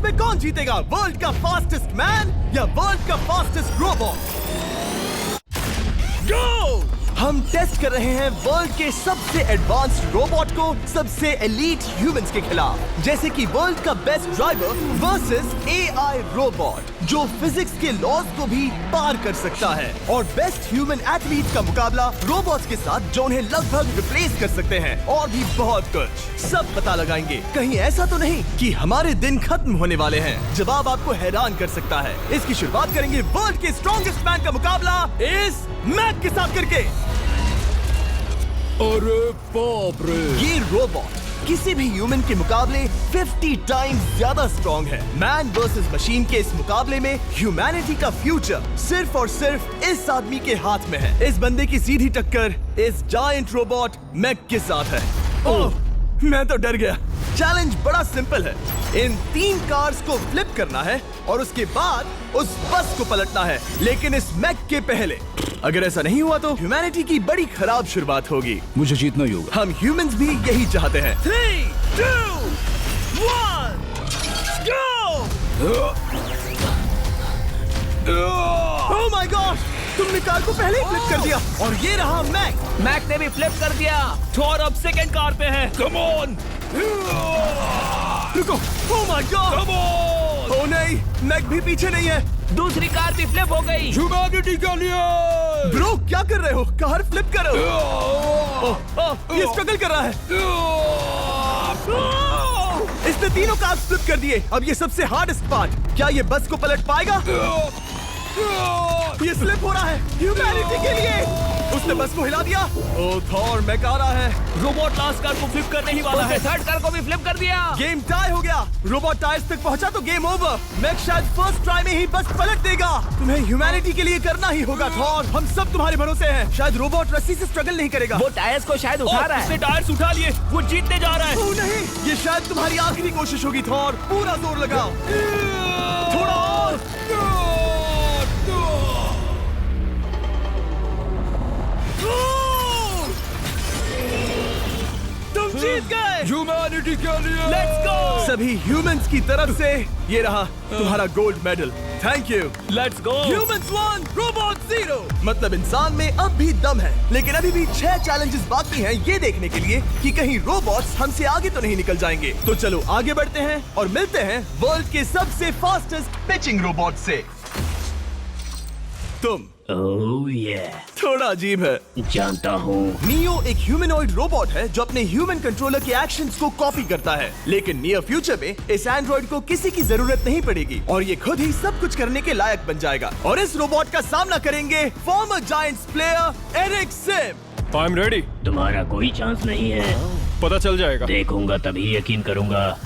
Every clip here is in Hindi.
में कौन जीतेगा, वर्ल्ड का फास्टेस्ट मैन या वर्ल्ड का फास्टेस्ट रोबोट? गो! हम टेस्ट कर रहे हैं वर्ल्ड के सबसे एडवांस्ड रोबोट को सबसे एलीट ह्यूमंस के खिलाफ, जैसे कि वर्ल्ड का best driver versus AI robot जो फिजिक्स के लॉज को भी पार कर सकता है, और बेस्ट ह्यूमन एथलीट का मुकाबला रोबोट्स के साथ जो उन्हें लगभग रिप्लेस कर सकते हैं, और भी बहुत कुछ। सब पता लगाएंगे। कहीं ऐसा तो नहीं कि हमारे दिन खत्म होने वाले हैं? जवाब आपको हैरान कर सकता है। इसकी शुरुआत करेंगे वर्ल्ड के स्ट्रॉन्गेस्ट मैन का मुकाबला इस मैक के साथ करके। अरे बाप रे! ये रोबोट किसी भी ह्यूमन के मुकाबले 50 टाइम्स ज्यादा स्ट्रॉन्ग है। मैन वर्सेस मशीन के इस मुकाबले में ह्यूमैनिटी का फ्यूचर सिर्फ और सिर्फ इस आदमी के हाथ में है। इस बंदे की सीधी टक्कर इस जायंट रोबोट मैक के साथ है। ओह, मैं तो डर गया। चैलेंज बड़ा सिंपल है। इन 3 कार्स को फ्लिप करना है और उसके बाद उस बस को पलटना है, लेकिन इस मैक के पहले। अगर ऐसा नहीं हुआ तो ह्यूमैनिटी की बड़ी खराब शुरुआत होगी। मुझे जीतना ही होगा। हम ह्यूमंस भी यही चाहते हैं। 3, 2, 1, go! Oh my gosh! तुमने कार को पहले ही फ्लिप कर दिया, और ये रहा मैक। मैक ने भी फ्लिप कर दिया। थॉर अब सेकंड कार पे है। Come on! रुको! Oh my god! Come on! Oh नहीं, मैक भी पीछे नहीं है। दूसरी कार भी फ्लिप हो गई। ह्यूमैनिटी के लिए! ब्रो, क्या कर रहे हो? कार फ्लिप करो। ये स्ट्रगल कर रहा है। इसने तीनों कार फ्लिप कर दिए। अब ये सबसे हार्डेस्ट पार्ट। क्या ये बस को पलट पाएगा? ये स्लिप हो रहा है ह्यूमैनिटी के लिए। उसने बस को हिला दिया। ओह थॉर, मैक आ रहा है। रोबोट लास्ट कार को फ्लिप करने ही वाला है। थर्ड कार को भी फ्लिप कर दिया। गेम टाई हो गया। रोबोट टायर्स तक पहुंचा तो गेम ओवर। मैक शायद फर्स्ट ट्राई में ही बस पलट देगा। तुम्हें ह्यूमैनिटी के लिए करना ही होगा थॉर। हम सब तुम्हारे भरोसे हैं। शायद रोबोट रस्सी से स्ट्रगल नहीं करेगा। वो टायर्स को शायद उठा रहा है। उसने टायर्स उठा लिए। वो जीतने जा रहा है। ओह नहीं, ये शायद तुम्हारी आखिरी कोशिश होगी थॉर। पूरा जोर लगाओ। थोड़ा और। तुम जीत गए। ह्यूमैनिटी के लिए! Let's go! सभी ह्यूमंस की तरफ से ये रहा तुम्हारा gold medal. Thank you. Let's go. Humans 1, robot 0। मतलब इंसान में अब भी दम है, लेकिन अभी भी 6 चैलेंजेस बाकी हैं ये देखने के लिए कि कहीं रोबोट्स हमसे आगे तो नहीं निकल जाएंगे। तो चलो आगे बढ़ते हैं और मिलते हैं वर्ल्ड के सबसे फास्टेस्ट पिचिंग रोबोट से। तुम ओह ये थोड़ा अजीब है, जानता हूँ। नियो एक ह्यूमनॉइड रोबोट है जो अपने ह्यूमन कंट्रोलर के एक्शंस को कॉपी करता है, लेकिन नियर फ्यूचर में इस एंड्रॉइड को किसी की जरूरत नहीं पड़ेगी और ये खुद ही सब कुछ करने के लायक बन जाएगा। और इस रोबोट का सामना करेंगे former Giants player Eric Sim. I am ready. तुम्हारा कोई चांस नहीं है। पता चल जाएगा। देखूंगा तभी यकीन करूंगा।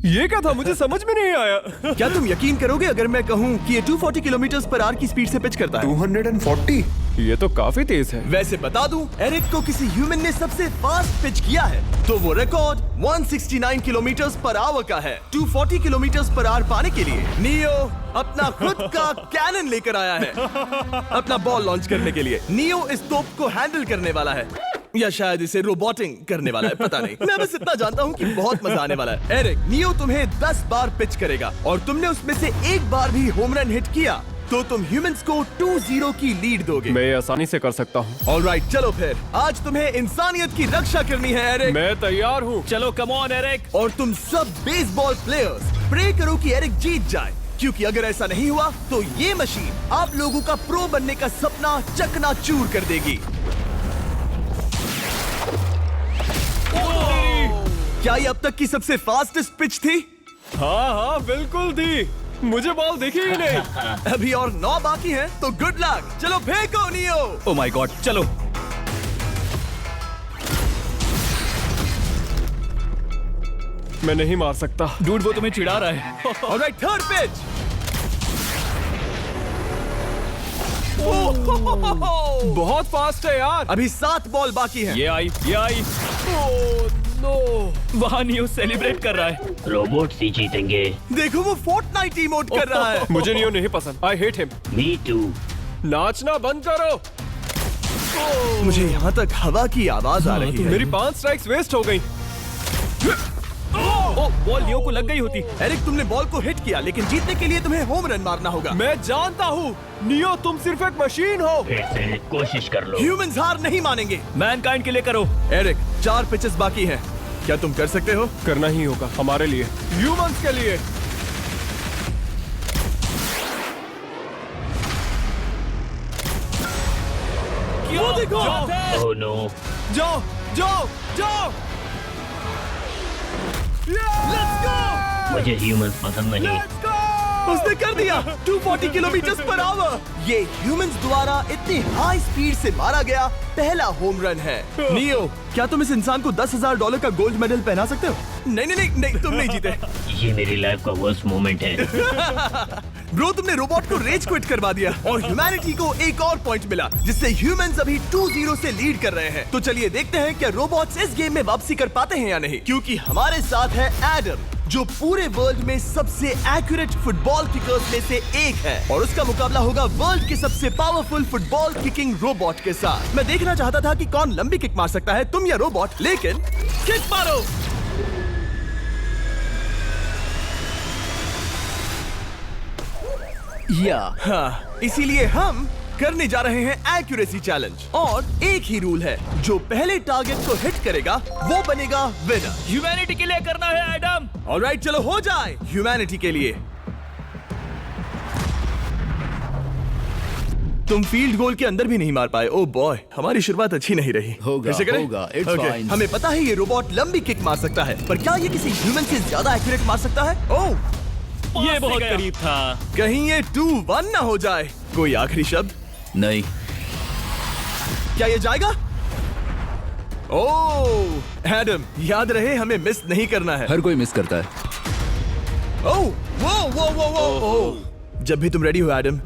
ये क्या था? मुझे समझ में नहीं आया। क्या तुम यकीन करोगे अगर मैं कहूँ कि ये 240 किलोमीटर/आवर की स्पीड से पिच करता है? 240? ये तो काफी तेज है। वैसे बता दूं, एरिक को किसी ह्यूमन ने सबसे फास्ट पिच किया है तो वो रिकॉर्ड 169 किलोमीटर/आवर का है। 240 किलोमीटर/आवर पाने के लिए नियो अपना खुद का कैनन लेकर आया है अपना बॉल लॉन्च करने के लिए। नियो इस तोप को हैंडल करने वाला है, या शायद इसे रोबोटिंग करने वाला है, पता नहीं। मैं बस इतना जानता हूँ कि बहुत मजा आने वाला है। एरिक, नियो तुम्हें 10 बार पिच करेगा और तुमने उसमें से एक बार भी होम रन हिट किया तो तुम ह्यूमंस को 2-0 की लीड दोगे। मैं आसानी से कर सकता हूँ। ऑलराइट, चलो फिर आज तुम्हें इंसानियत की रक्षा करनी है एरिक। मैं तैयार हूँ। चलो कम ऑन एरिक। और तुम सब बेसबॉल प्लेयर्स प्रे करो कि एरिक जीत जाए, क्योंकि अगर ऐसा नहीं हुआ तो ये मशीन आप लोगों का प्रो बनने का सपना चकनाचूर कर देगी। क्या ये अब तक की सबसे फास्टेस्ट पिच थी? हाँ हाँ बिल्कुल थी। मुझे बॉल दिखी ही नहीं। अभी और 9 बाकी हैं, तो गुड लक। चलो फेंको नियो। ओह माय गॉड, चलो। मैं नहीं मार सकता। डूड, वो तुम्हें चिढ़ा रहा है। Alright, third pitch. बहुत फास्ट है यार। अभी 7 बॉल बाकी हैं। ये आई। वहाँ नियो सेलिब्रेट कर रहा है। रोबोट ही जीतेंगे। देखो वो फोर्टनाइट इमोट कर रहा है। मुझे नियो नहीं पसंद। I hate him. Me too. नाचना बंद करो। मुझे यहाँ तक हवा की आवाज आ रही है। मेरी 5 स्ट्राइक्स वेस्ट हो गई। ओ, बॉल लियो को लग गई होती। एरिक, तुमने बॉल को हिट किया, लेकिन जीतने के लिए तुम्हें होम रन मारना होगा। मैं जानता हूँ नियो, तुम सिर्फ एक मशीन हो। फिर से कोशिश कर लो। ह्यूमंस हार नहीं मानेंगे। मैनकाइंड के लिए करो। एरिक, 4 पिचेस बाकी हैं। क्या तुम कर सकते हो? करना ही होगा हमारे लिए, ह्यूमंस के लिए। वो देखो। Oh no. जाओ जाओ जाओ। Let's go. मुझे ह्यूमंस पसंद नहीं। उसने कर दिया 240 किलोमीटर पर आवर। ये ह्यूमंस द्वारा इतनी हाई स्पीड से मारा गया पहला होम रन है। नियो, क्या तुम इस इंसान को $10,000 का गोल्ड मेडल पहना सकते हो? नहीं, तुम नहीं जीते। ये मेरी लाइफ का वर्स्ट मोमेंट है। ब्रो, तुमने रोबोट को रेज क्विट करवा दिया और ह्यूमैनिटी को एक और पॉइंट मिला, जिससे ह्यूमंस अभी 2-0 से लीड कर रहे हैं। तो चलिए देखते हैं क्या रोबोट्स इस गेम में वापसी कर पाते हैं या नहीं, क्योंकि हमारे साथ है एडम, जो पूरे वर्ल्ड में सबसे एक्यूरेट फुटबॉल किकर्स में से एक है, और उसका मुकाबला होगा वर्ल्ड के सबसे पावरफुल फुटबॉल किकिंग रोबोट के साथ। मैं देखना चाहता था कि कौन लंबी किक मार सकता है, तुम या रोबोट, लेकिन किक मारो। हाँ, इसीलिए हम करने जा रहे हैं एक्यूरेसी चैलेंज, और एक ही रूल है, जो पहले टारगेट को हिट करेगा वो बनेगा विनर। ह्यूमैनिटी के लिए करना है एडम। ऑलराइट, चलो हो जाए ह्यूमैनिटी के लिए। तुम फील्ड गोल के अंदर भी नहीं मार पाए। ओ बॉय, हमारी शुरुआत अच्छी नहीं रही। होगा, फिर से करें? होगा, it's Okay, fine. हमें पता है ये रोबोट लंबी किक मार सकता है, पर क्या ये किसी ह्यूमन से ज्यादा एक्यूरेट मार सकता है? ओह, ये बहुत करीब था। कहीं ये 2-1 ना हो जाए। कोई आखिरी शब्द? नहीं। क्या ये जाएगा? ओह एडम, याद रहे हमें मिस नहीं करना है। हर कोई मिस करता है। ओह वो। जब भी तुम रेडी हो एडम,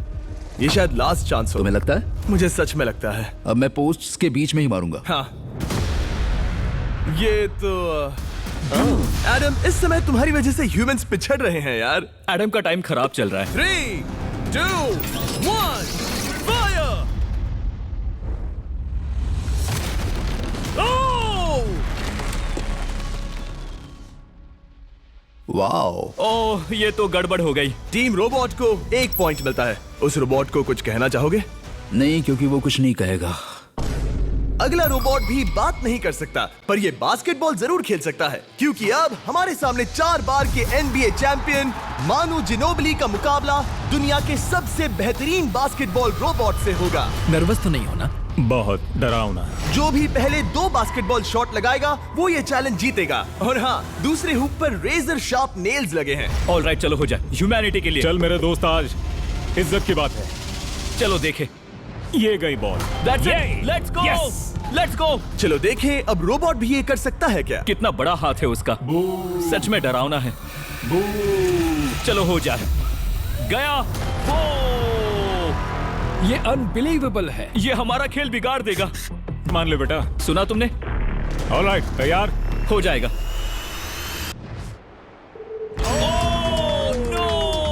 ये शायद लास्ट चांस हो। तुम्हें लगता है? मुझे सच में लगता है। अब मैं पोस्ट्स के बीच में ही मारूंगा। हाँ, ये तो एडम, इस समय तुम्हारी वजह से ह्यूमंस पिछड़ रहे हैं यार। एडम का टाइम खराब चल रहा है। 3, 2, 1, फायर! वाओ। ओह, ये तो गड़बड़ हो गई। टीम रोबोट को 1 पॉइंट मिलता है। उस रोबोट को कुछ कहना चाहोगे? नहीं, क्योंकि वो कुछ नहीं कहेगा। अगला रोबोट भी बात नहीं कर सकता, पर ये बास्केटबॉल जरूर खेल सकता है, क्योंकि अब हमारे सामने 4 बार के NBA चैंपियन मानू जिनोबिली का मुकाबला दुनिया के सबसे बेहतरीन बास्केटबॉल रोबोट से होगा। नर्वस तो नहीं होना? बहुत डरावना। जो भी पहले 2 बास्केटबॉल शॉट लगाएगा वो ये चैलेंज जीतेगा। और हाँ, दूसरे हुक पर रेजर शार्प नेल्स लगे हैं। ऑलराइट, चलो हो जाए ह्यूमैनिटी के लिए। चल मेरे दोस्त, आज इज्जत की बात है। चलो देखे। ये गई ball. That's it. Let's go. Let's go. चलो देखें अब रोबोट भी ये कर सकता है क्या? कितना बड़ा हाथ है उसका। सच में डरावना है। चलो हो जाए। गया। ये अनबिलीवेबल है। ये हमारा खेल बिगाड़ देगा। मान ले बेटा। सुना तुमने? ऑलराइट, तैयार? हो जाएगा।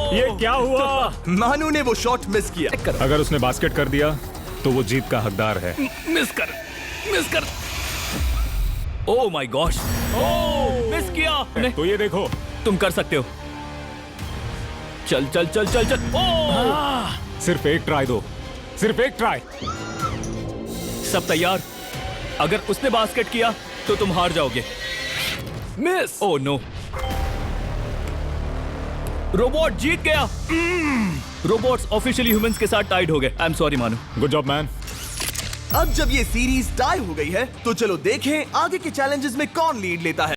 ये क्या हुआ? मानू ने वो शॉट मिस किया। अगर उसने बास्केट कर दिया तो वो जीत का हकदार है। मिस कर। Oh my gosh. Oh, miss किया। तो ये देखो। तुम कर सकते हो। चल। ओह, सिर्फ एक ट्राई दो, सिर्फ एक ट्राई। सब तैयार? अगर उसने बास्केट किया तो तुम हार जाओगे। मिस। ओह नो, रोबोट जीत गया। रोबोट्स ऑफिशियली ह्यूमंस के साथ टाइड हो गए। आई एम सॉरी मानू। Good job man. अब जब ये सीरीज टाई हो गई है, तो चलो देखें आगे के चैलेंजेस में कौन लीड लेता है।